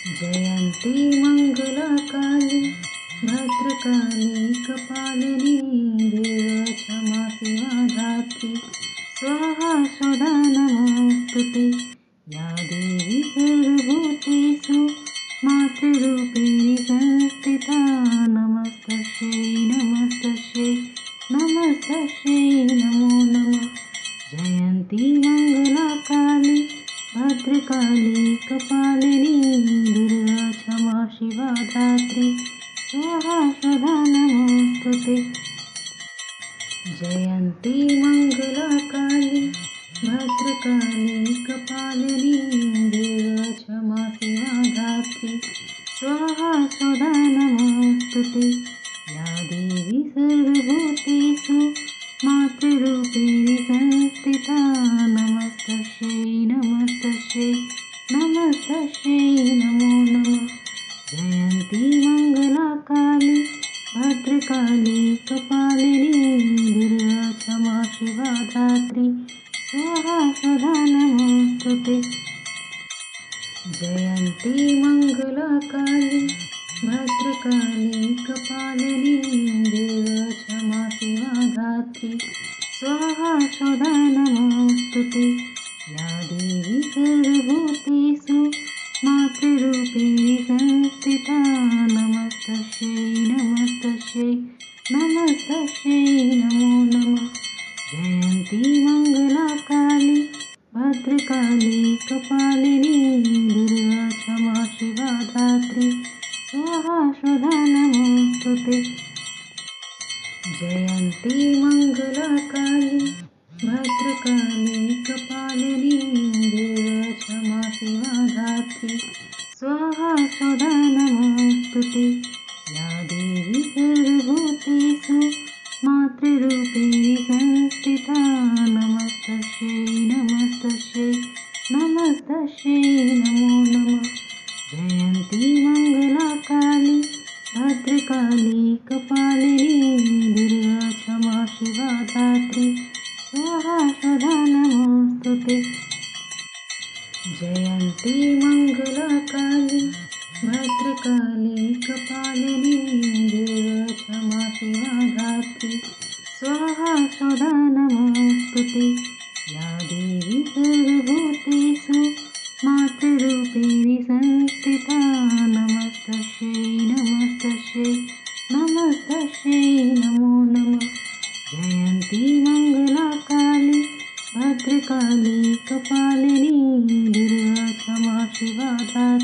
जयन्ती मङ्गलकाली भद्रकाली कपालिनी दुर्गा शिवा धात्री स्वाहा स्वधा नमोऽस्तुते। या देवी सर्वभूतेषु मातृरूपेण संस्थिता नमस्तस्यै नमस्तस्यै नमस्तस्यै नमो नमः। जयन्ती मङ्गलकाली भद्रकाली कपालिनी दुर्गा क्षमा शिवा धात्री स्वाहा स्वधा नमोऽस्तुते। जयन्ती मङ्गलकाली भद्रकाली कपालिनी दुर्गा क्षमा शिवा धात्री स्वाहा स्वधा नमोऽस्तुते। या देवी सर्वभूतेषु मातृरूपेण संस्थिता नमस्तस्यै नमस्तस्यै नमस्तस्यै नमो नमः। जयन्ती मङ्गलकाली भद्रकाली कपालिनी दुर्गा क्षमा शिवा धात्री स्वाहा स्वधा नमोऽस्तुते। जयन्ती मङ्गलकाली भद्रकाली कपालिनी दुर्गा क्षमा शिवा धात्री स्वाहा स्वधा नमोऽस्तुते। या देवी सर्वभूतेषु मातृरूपेण संस्थिता नमस्तस्यै नमस्तस्यै नमस्तस्यै नमो नमः। जयन्ती मङ्गलकाली भद्रकाली कपालिनी दुर्गा क्षमा शिवा धात्री स्वाहा स्वधा नमोऽस्तुते। जयन्ती मङ्गलकाली भद्रकाली कपालिनी दुर्गा क्षमा शिवा धात्री स्वाहा स्वधा नमोऽस्तुते। या देवी सर्वभूतेषु मातृरूपेण संस्थिता नमस्तस्यै नमस्तस्यै नमस्तस्यै नमो नमः। जयन्ती मङ्गलकाली भद्रकाली कपालिनी दुर्गा क्षमा शिवा धात्री स्वाहा स्वधा नमोऽस्तुते। जयन्ती मङ्गलकाली भद्रकाली कपालिनी दुर्गा क्षमा शिवा धात्री स्वाहा स्वधा नमोऽस्तुते। या देवी सर्वभूतेषु मातृरूपेण